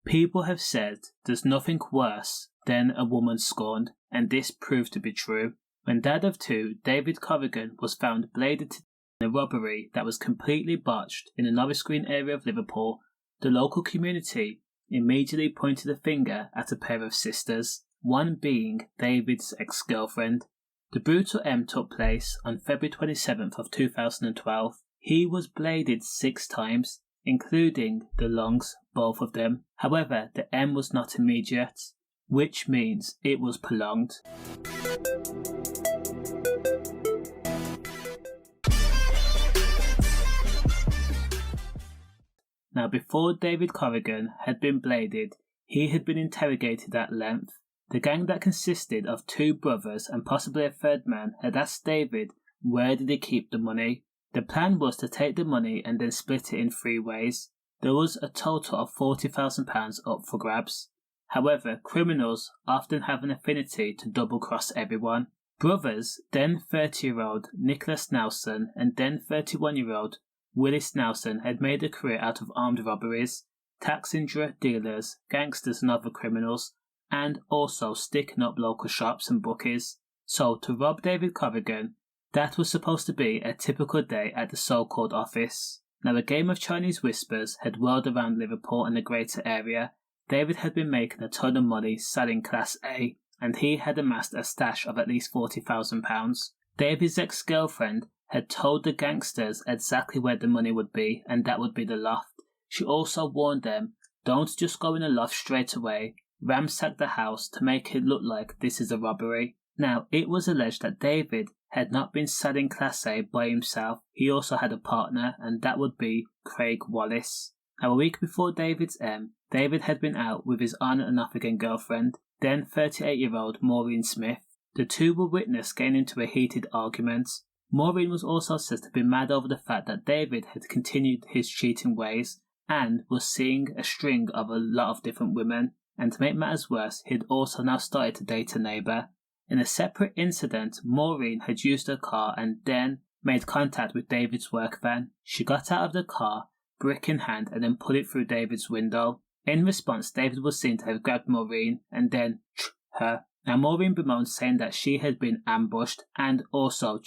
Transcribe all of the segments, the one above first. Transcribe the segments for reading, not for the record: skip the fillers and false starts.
People have said there's nothing worse than a woman scorned, and this proved to be true. When dad of two, David Corridon, was found bladed to in a robbery that was completely botched in the Norris Green area of Liverpool, the local community immediately pointed a finger at a pair of sisters, one being David's ex-girlfriend. The brutal M took place on February 27th of 2012. He was bladed 6 times, including the lungs, both of them. However, the M was not immediate, which means it was prolonged. Now, before David Corridon had been bladed, he had been interrogated at length. The gang that consisted of 2 brothers and possibly a third man had asked David where did he keep the money. The plan was to take the money and then split it in 3 ways. There was a total of £40,000 up for grabs. However, criminals often have an affinity to double-cross everyone. Brothers, then 30-year-old Nicholas Nelson and then 31-year-old Willis Nelson had made a career out of armed robberies, taxing drug dealers, gangsters and other criminals, and also sticking up local shops and bookies. So to rob David Corridon, that was supposed to be a typical day at the so-called office. Now, a game of Chinese whispers had whirled around Liverpool and the greater area. David had been making a ton of money selling Class A, and he had amassed a stash of at least £40,000. David's ex-girlfriend had told the gangsters exactly where the money would be, and that would be the loft. She also warned them, don't just go in the loft straight away, ransack the house to make it look like this is a robbery. Now, it was alleged that David had not been selling Class A by himself. He also had a partner, and that would be Craig Wallace. Now, a week before David's M, David had been out with his on and off again girlfriend, then 38-year-old Maureen Smith. The two were witnessed getting into a heated argument. Maureen was also said to be mad over the fact that David had continued his cheating ways and was seeing a string of a lot of different women. And to make matters worse, he had also now started to date a neighbour. In a separate incident, Maureen had used her car and then made contact with David's work van. She got out of the car, brick in hand, and then put it through David's window. In response, David was seen to have grabbed Maureen and then her. Now, Maureen bemoaned, saying that she had been ambushed and also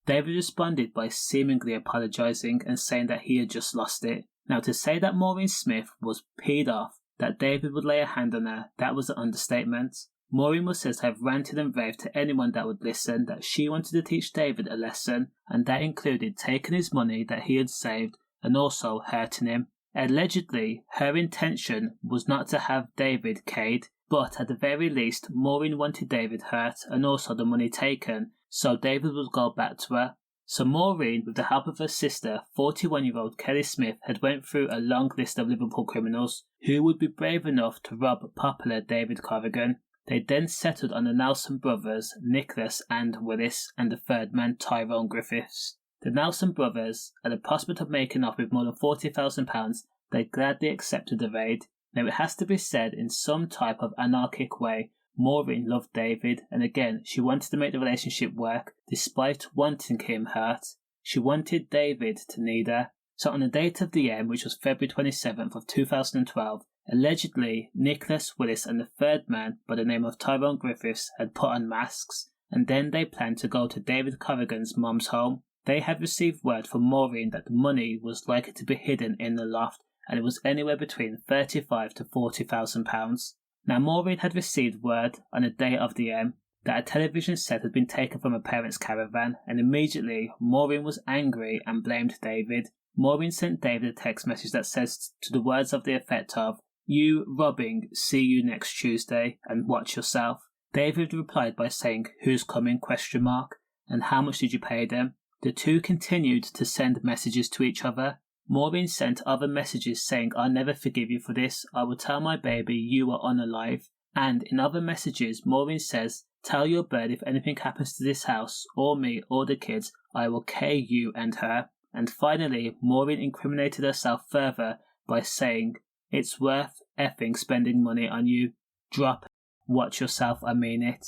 David responded by seemingly apologising and saying that he had just lost it. Now, to say that Maureen Smith was peed off that David would lay a hand on her, that was an understatement. Maureen was said to have ranted and raved to anyone that would listen that she wanted to teach David a lesson, and that included taking his money that he had saved and also hurting him. Allegedly, her intention was not to have David k'd, but at the very least, Maureen wanted David hurt and also the money taken, so David would go back to her. So Maureen, with the help of her sister, 41-year-old Kelly Smith, had went through a long list of Liverpool criminals who would be brave enough to rob popular David Corridon. They then settled on the Nelson brothers, Nicholas and Willis, and the third man, Tyrone Griffiths. The Nelson brothers, at the prospect of making off with more than £40,000, they gladly accepted the raid. Now, it has to be said, in some type of anarchic way, Maureen loved David, and again, she wanted to make the relationship work, despite wanting him hurt. She wanted David to need her. So on the date of the M, which was February 27th of 2012, allegedly, Nicholas, Willis and the third man, by the name of Tyrone Griffiths, had put on masks, and then they planned to go to David Corridon's mum's home. They had received word from Maureen that the money was likely to be hidden in the loft, and it was anywhere between £35,000 to £40,000. Now, Maureen had received word on the day of the M that a television set had been taken from her parents' caravan, and immediately Maureen was angry and blamed David. Maureen sent David a text message that says to the words of the effect of, "You robbing, see you next Tuesday, and watch yourself." David replied by saying, "Who's coming?" and "How much did you pay them?" The two continued to send messages to each other. Maureen sent other messages saying, "I'll never forgive you for this. I will tell my baby you are unalive." And in other messages, Maureen says, "Tell your bird if anything happens to this house, or me, or the kids, I will K you and her." And finally, Maureen incriminated herself further by saying, "It's worth effing spending money on you. Drop, watch yourself, I mean it."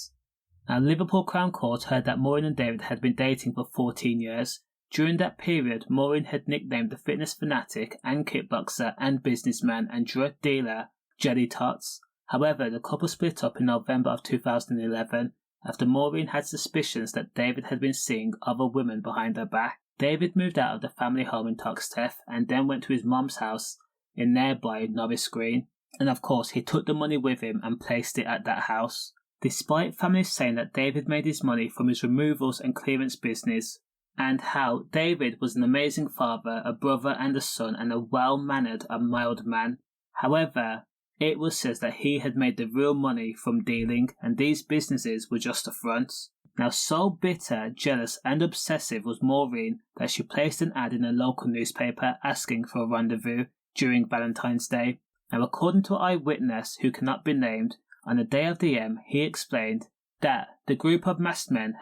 Now, Liverpool Crown Court heard that Maureen and David had been dating for 14 years. During that period, Maureen had nicknamed the fitness fanatic and kickboxer and businessman and drug dealer jelly tots. However, the couple split up in November of 2011 after Maureen had suspicions that David had been seeing other women behind her back. David moved out of the family home in Toxteth and then went to his mum's house in nearby Norris Green, and of course he took the money with him and placed it at that house. Despite families saying that David made his money from his removals and clearance business, and how David was an amazing father, a brother and a son, and a well-mannered and mild man. However, it was said that he had made the real money from dealing, and these businesses were just a front. Now, so bitter, jealous and obsessive was Maureen that she placed an ad in a local newspaper asking for a rendezvous during Valentine's Day. Now, according to an eyewitness who cannot be named, on the day of the he explained that the group of masked men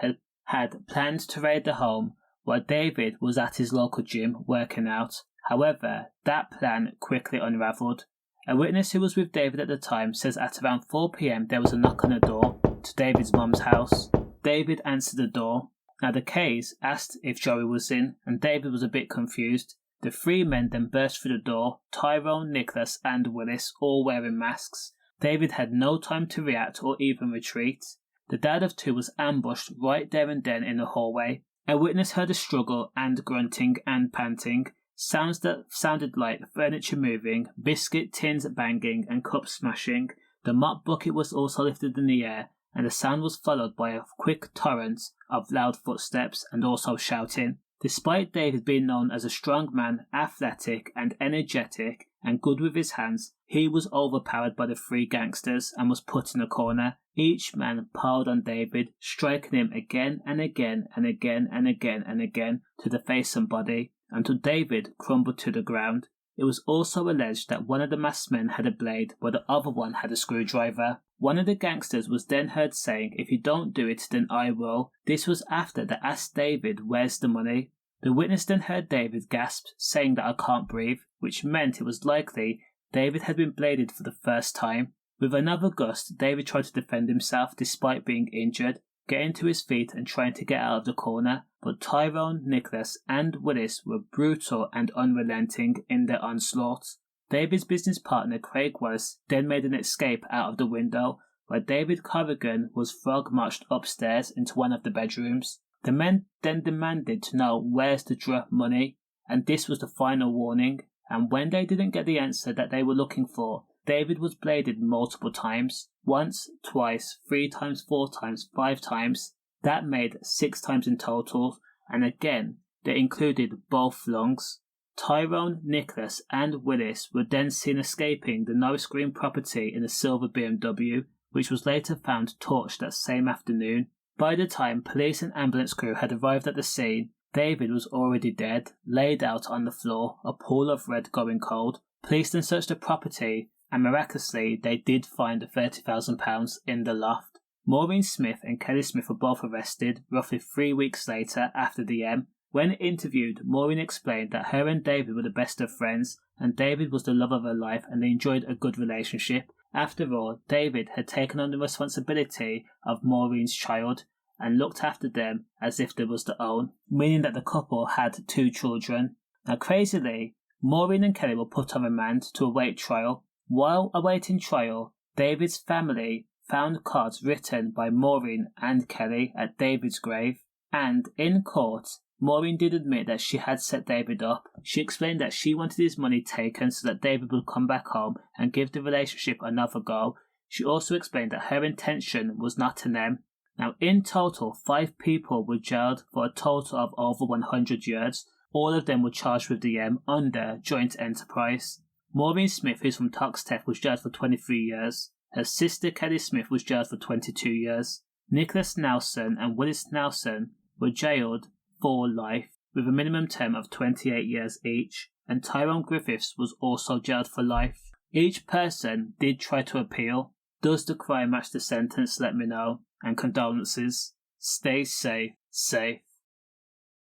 had planned to raid the home while David was at his local gym working out. However, that plan quickly unravelled. A witness who was with David at the time says at around 4 p.m. there was a knock on the door to David's mum's house. David answered the door. Now the case asked if Joey was in, and David was a bit confused. The three men then burst through the door, Tyrone, Nicholas and Willis, all wearing masks. David had no time to react or even retreat. The dad of two was ambushed right there and then in the hallway. A witness heard a struggle and grunting and panting, sounds that sounded like furniture moving, biscuit tins banging and cups smashing. The mop bucket was also lifted in the air, and the sound was followed by a quick torrent of loud footsteps and also shouting. Despite David being known as a strong man, athletic and energetic and good with his hands, he was overpowered by the three gangsters and was put in a corner. Each man piled on David, striking him again and again and again and again and again to the face and body, until David crumbled to the ground. It was also alleged that one of the masked men had a blade, while the other one had a screwdriver. One of the gangsters was then heard saying, "If you don't do it, then I will." This was after they asked David, "Where's the money?" The witness then heard David gasp, saying that "I can't breathe," which meant it was likely David had been bladed for the first time. With another gust, David tried to defend himself despite being injured, getting to his feet and trying to get out of the corner, but Tyrone, Nicholas and Willis were brutal and unrelenting in their onslaught. David's business partner Craig Wallace then made an escape out of the window, where David Corridon was frog-marched upstairs into one of the bedrooms. The men then demanded to know where's the drop money, and this was the final warning, and when they didn't get the answer that they were looking for, David was bladed multiple times, once, twice, 3 times, 4 times, 5 times. That made 6 times in total, and again, they included both lungs. Tyrone, Nicholas and Willis were then seen escaping the Norris Green property in a silver BMW, which was later found torched that same afternoon. By the time police and ambulance crew had arrived at the scene, David was already dead, laid out on the floor, a pool of red going cold. Police then searched the property, and miraculously they did find £30,000 in the loft. Maureen Smith and Kelly Smith were both arrested roughly 3 weeks later after the When interviewed, Maureen explained that her and David were the best of friends, and David was the love of her life and they enjoyed a good relationship. After all, David had taken on the responsibility of Maureen's child and looked after them as if they was their own, meaning that the couple had 2 children. Now crazily, Maureen and Kelly were put on remand to await trial. While awaiting trial, David's family found cards written by Maureen and Kelly at David's grave, and in court, Maureen did admit that she had set David up. She explained that she wanted his money taken so that David would come back home and give the relationship another go. She also explained that her intention was not to them. Now in total, 5 people were jailed for a total of over 100 years. All of them were charged with the under joint enterprise. Maureen Smith, who's from Toxteth, was jailed for 23 years. Her sister Kelly Smith was jailed for 22 years. Nicholas Nelson and Willis Nelson were jailed for life, with a minimum term of 28 years each, and Tyrone Griffiths was also jailed for life. Each person did try to appeal. Does the crime match the sentence? Let me know. And condolences. Stay safe.